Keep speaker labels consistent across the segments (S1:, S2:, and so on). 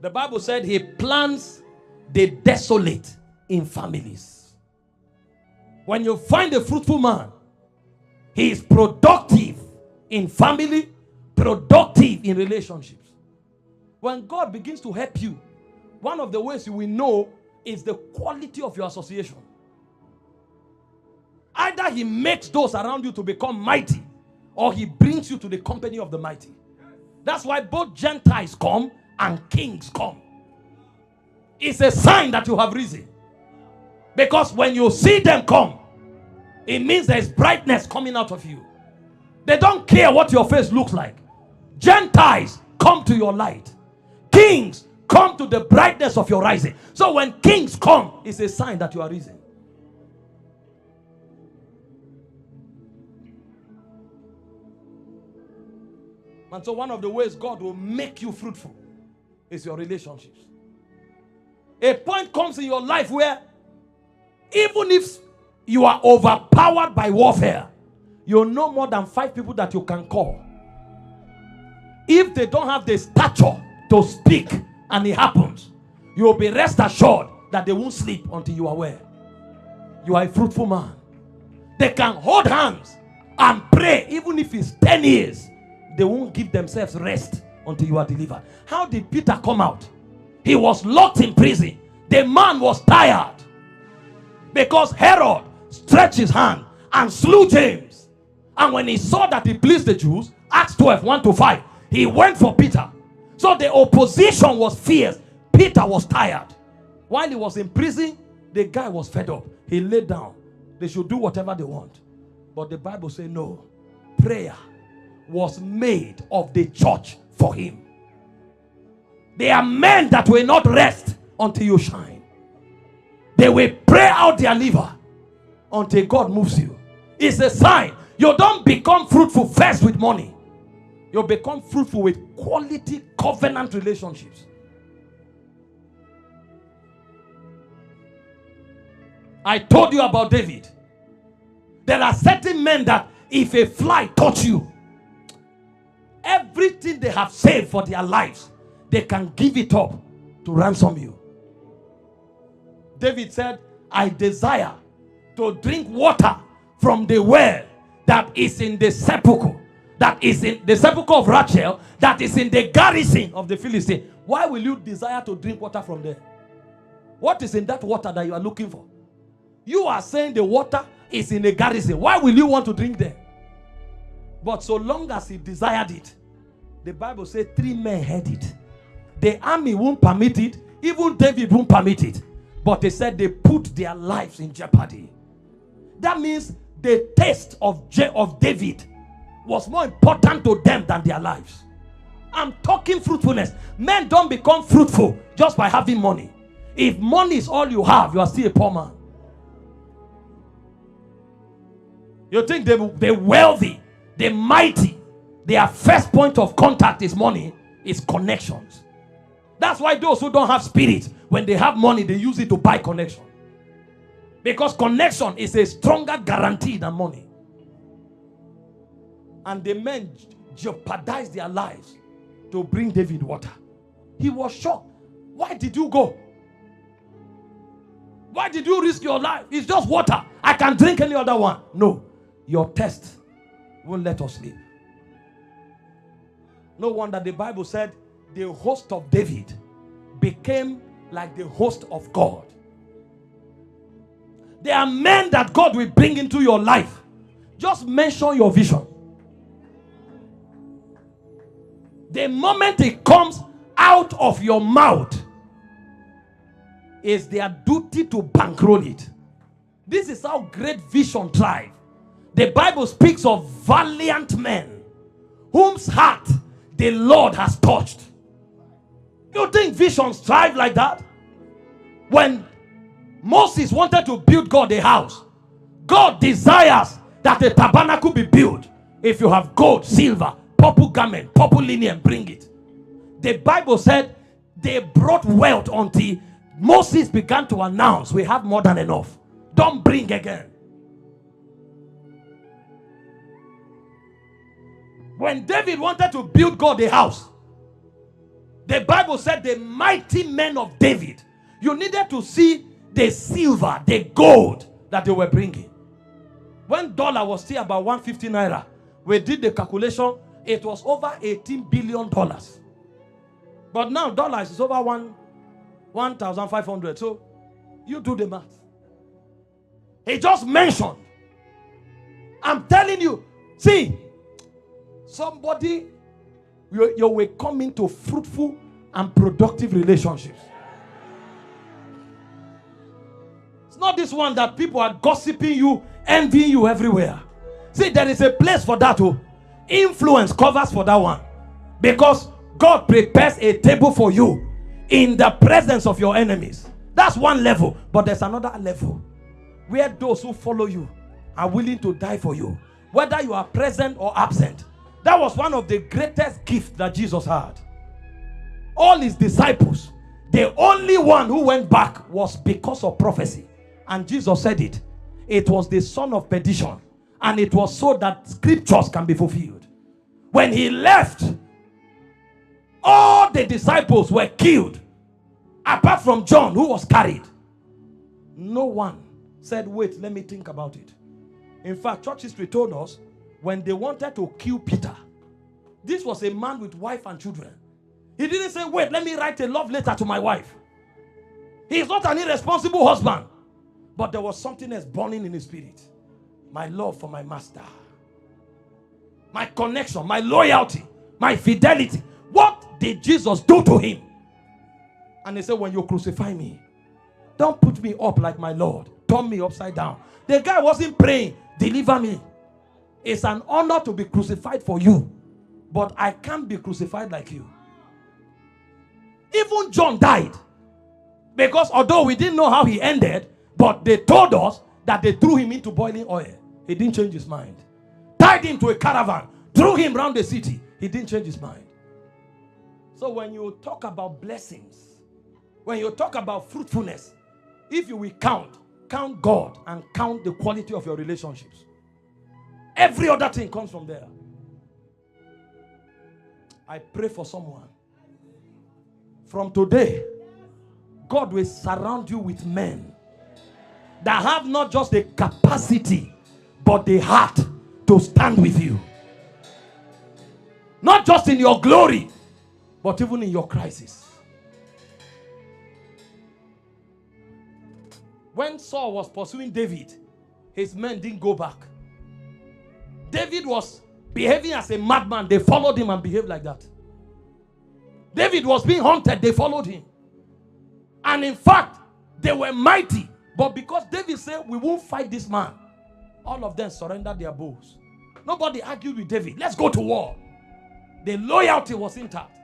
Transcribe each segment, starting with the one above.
S1: The Bible said he plants the desolate in families. When you find a fruitful man, he is productive in family, productive in relationships. When God begins to help you, one of the ways you will know is the quality of your association. Either he makes those around you to become mighty, or he brings you to the company of the mighty. That's why both Gentiles come and kings come. It's a sign that you have risen. Because when you see them come, it means there's brightness coming out of you. They don't care what your face looks like. Gentiles come to your light. Kings come to the brightness of your rising. So when kings come, it's a sign that you are risen. And so one of the ways God will make you fruitful is your relationships. A point comes in your life where even if you are overpowered by warfare, you know more than 5 people that you can call. If they don't have the stature to speak and it happens, you will be rest assured that they won't sleep until you are aware. You are a fruitful man. They can hold hands and pray even if it's 10 years. They won't give themselves rest until you are delivered. How did Peter come out? He was locked in prison. The man was tired because Herod stretched his hand and slew James. And when he saw that he pleased the Jews, Acts 12, 1-5, he went for Peter. So the opposition was fierce. Peter was tired. While he was in prison, the guy was fed up. He laid down. They should do whatever they want. But the Bible says no. Prayer was made of the church for him. There are men that will not rest until you shine. They will pray out their liver until God moves you. It's a sign. You don't become fruitful first with money. You become fruitful with quality covenant relationships. I told you about David. There are certain men that if a fly touch you, everything they have saved for their lives, they can give it up to ransom you. David said, I desire to drink water from the well that is in the sepulchre, that is in the sepulchre of Rachel, that is in the garrison of the Philistine. Why will you desire to drink water from there? What is in that water that you are looking for? You are saying the water is in a garrison. Why will you want to drink there? But so long as he desired it, the Bible says 3 men had it. The army won't permit it. Even David won't permit it. But they said they put their lives in jeopardy. That means the taste of David was more important to them than their lives. I'm talking fruitfulness. Men don't become fruitful just by having money. If money is all you have, you are still a poor man. You think the wealthy, the mighty, their first point of contact is money, is connections. That's why those who don't have spirit, when they have money, they use it to buy connection. Because connection is a stronger guarantee than money. And the men jeopardized their lives to bring David water. He was shocked. Why did you go? Why did you risk your life? It's just water. I can drink any other one. No. Your test won't let us sleep. No wonder the Bible said the host of David became like the host of God. There are men that God will bring into your life. Just mention your vision. The moment it comes out of your mouth, it's their duty to bankroll it. This is how great vision thrives. The Bible speaks of valiant men whose heart the Lord has touched. You think visions thrive like that? When Moses wanted to build God a house, God desires that the tabernacle be built. If you have gold, silver, purple garment, purple linen, bring it. The Bible said they brought wealth until Moses began to announce, we have more than enough. Don't bring again. When David wanted to build God a house, The Bible said the mighty men of David. You needed to see the silver, the gold that they were bringing. When dollar was still about 150 naira, we did the calculation, it was over $18 billion. But now dollars is over 1,500. So you do the math. He just mentioned. I'm telling you, see, somebody, you will come into fruitful and productive relationships. It's not this one that people are gossiping you, envying you everywhere. See, there is a place for that. Influence covers for that one. Because God prepares a table for you in the presence of your enemies. That's one level. But there's another level where those who follow you are willing to die for you, whether you are present or absent. That was one of the greatest gifts that Jesus had. All his disciples, the only one who went back was because of prophecy. And Jesus said it. It was the son of perdition. And it was so that scriptures can be fulfilled. When he left, all the disciples were killed. Apart from John, who was carried. No one said, wait, let me think about it. In fact, church history told us, when they wanted to kill Peter, this was a man with wife and children. He didn't say, wait, let me write a love letter to my wife. He's not an irresponsible husband. But there was something else burning in his spirit. My love for my master. My connection, my loyalty, my fidelity. What did Jesus do to him? And he said, when you crucify me, don't put me up like my Lord. Turn me upside down. The guy wasn't praying, deliver me. It's an honor to be crucified for you. But I can't be crucified like you. Even John died. Because although we didn't know how he ended, but they told us that they threw him into boiling oil. He didn't change his mind. Tied him to a caravan. Threw him around the city. He didn't change his mind. So when you talk about blessings, when you talk about fruitfulness, if you will count God and count the quality of your relationships. Every other thing comes from there. I pray for someone. From today, God will surround you with men that have not just the capacity, but the heart to stand with you. Not just in your glory, but even in your crisis. When Saul was pursuing David, his men didn't go back. David was behaving as a madman. They followed him and behaved like that. David was being hunted. They followed him. And in fact, they were mighty. But because David said, we won't fight this man, all of them surrendered their bows. Nobody argued with David. Let's go to war. The loyalty was intact.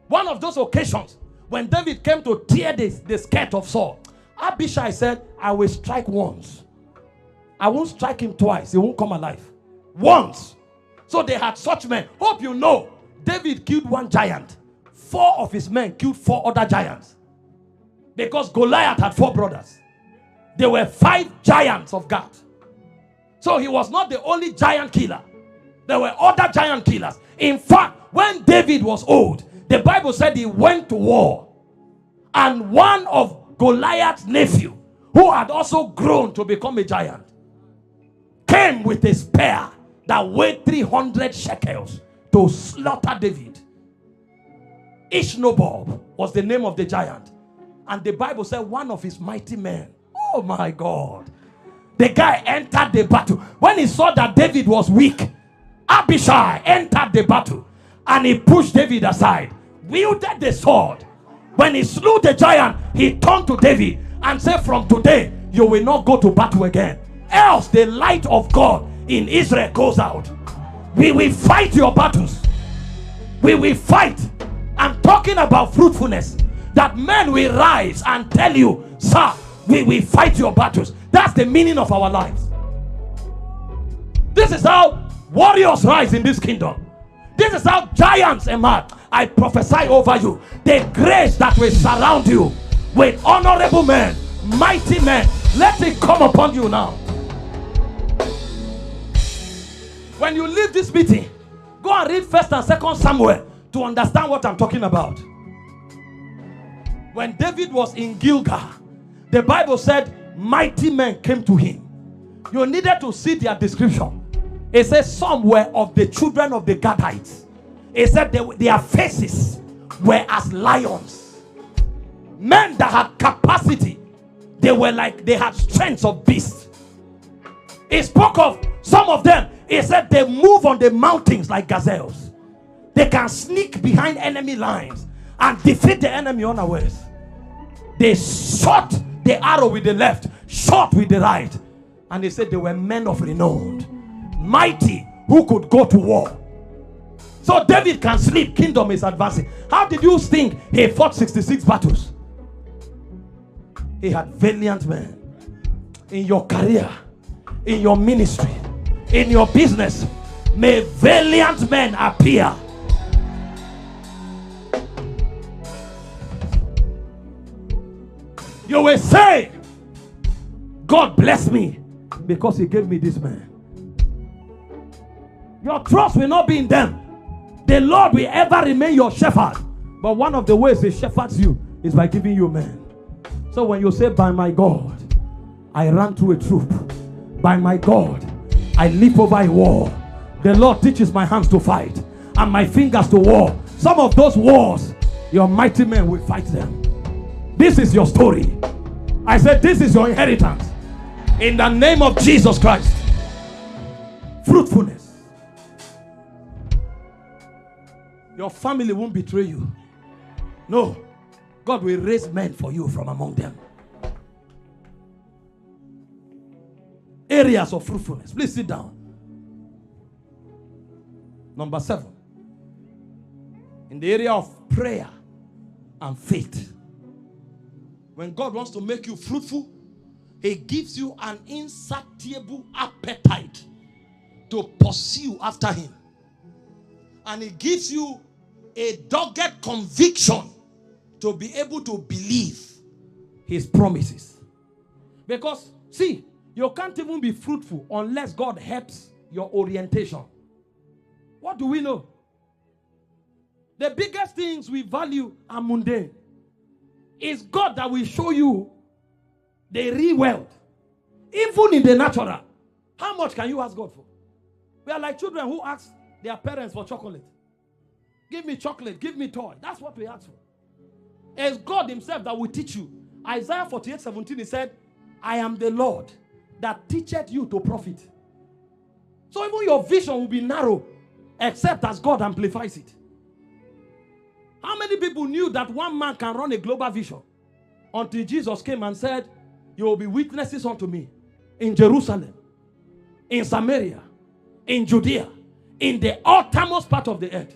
S1: One of those occasions, when David came to tear the skirt of Saul, Abishai said, I will strike once. I won't strike him twice. He won't come alive. Once. So they had such men. Hope you know, David killed one giant. 4 of his men killed 4 other giants. Because Goliath had 4 brothers. There were 5 giants of God. So he was not the only giant killer. There were other giant killers. In fact, when David was old, the Bible said he went to war. And one of Goliath's nephew, who had also grown to become a giant, came with a spear that weighed 300 shekels to slaughter David. Ishnobob was the name of the giant. And the Bible said one of his mighty men, oh my God, the guy entered the battle. When he saw that David was weak, Abishai entered the battle and he pushed David aside, wielded the sword. When he slew the giant, he turned to David and said, from today, you will not go to battle again. Else the light of God in Israel goes out. We will fight your battles. We will fight. I'm talking about fruitfulness. That men will rise and tell you, sir, we will fight your battles. That's the meaning of our lives. This is how warriors rise in this kingdom. This is how giants emerge. I prophesy over you the grace that will surround you with honorable men, mighty men. Let it come upon you now. When you leave this meeting, go and read 1st and 2nd Samuel to understand what I'm talking about. When David was in Gilgal, the Bible said mighty men came to him. You needed to see their description. It says some were of the children of the Gadites. It said their faces were as lions. Men that had capacity. They were like, they had strength of beasts. It spoke of some of them. It said they move on the mountains like gazelles. They can sneak behind enemy lines and defeat the enemy unawares. They shot the arrow with the left, shot with the right. And they said they were men of renown, mighty, who could go to war. So David can sleep, kingdom is advancing. How did you think he fought 66 battles? He had valiant men. In your career, in your ministry, in your business, may valiant men appear. You will say, God bless me because he gave me this man. Your trust will not be in them. The Lord will ever remain your shepherd. But one of the ways he shepherds you is by giving you men. So when you say, by my God, I ran through a troop. By my God, I leap over a wall. The Lord teaches my hands to fight and my fingers to war. Some of those wars, your mighty men will fight them. This is your story. I said, this is your inheritance. In the name of Jesus Christ. Fruitfulness. Your family won't betray you. No. God will raise men for you from among them. Areas of fruitfulness. Please sit down. Number 7. In the area of prayer and faith. When God wants to make you fruitful, he gives you an insatiable appetite to pursue after him. And he gives you a dogged conviction to be able to believe his promises. Because, see, you can't even be fruitful unless God helps your orientation. What do we know? The biggest things we value are mundane. It's God that will show you the real wealth. Even in the natural. How much can you ask God for? We are like children who ask their parents for chocolate. Give me chocolate, give me toy. That's what we ask for. It's God himself that will teach you. Isaiah 48:17, he said, I am the Lord that teacheth you to profit. So even your vision will be narrow, except as God amplifies it. How many people knew that one man can run a global vision? Until Jesus came and said, you will be witnesses unto me in Jerusalem, in Samaria, in Judea, in the uttermost part of the earth.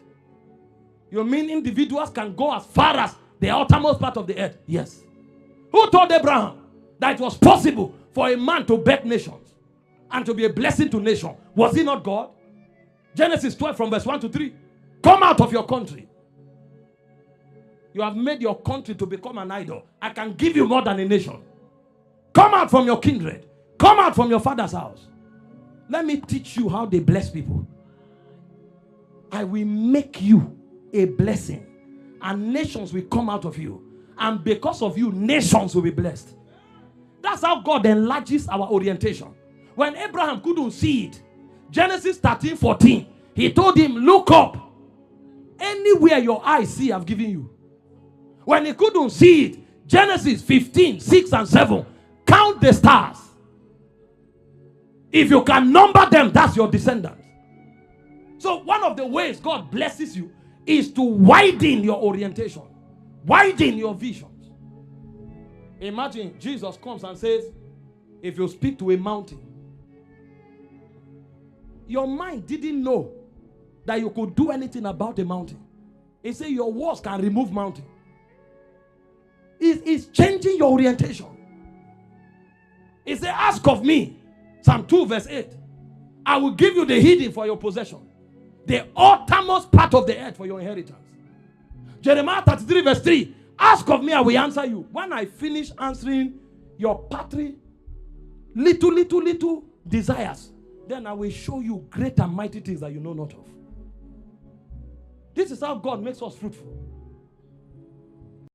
S1: You mean individuals can go as far as the uttermost part of the earth? Yes. Who told Abraham that it was possible for a man to birth nations and to be a blessing to nations? Was he not God? Genesis 12 from verse 1 to 3. Come out of your country. You have made your country to become an idol. I can give you more than a nation. Come out from your kindred. Come out from your father's house. Let me teach you how they bless people. I will make you a blessing, and nations will come out of you. And because of you, nations will be blessed. That's how God enlarges our orientation. When Abraham couldn't see it, Genesis 13:14, he told him, look up. Anywhere your eyes see, I've given you. When he couldn't see it, Genesis 15:6 and 7, count the stars. If you can number them, that's your descendants. So one of the ways God blesses you is to widen your orientation, widen your visions. Imagine Jesus comes and says, if you speak to a mountain, your mind didn't know that you could do anything about a mountain. He said your words can remove mountain. It's changing your orientation. He said, ask of me, Psalm 2 verse 8, I will give you the hidden for your possession, the uttermost part of the earth for your inheritance. Jeremiah 33 verse 3, ask of me, I will answer you. When I finish answering your patri, little desires, then I will show you great and mighty things that you know not of. This is how God makes us fruitful.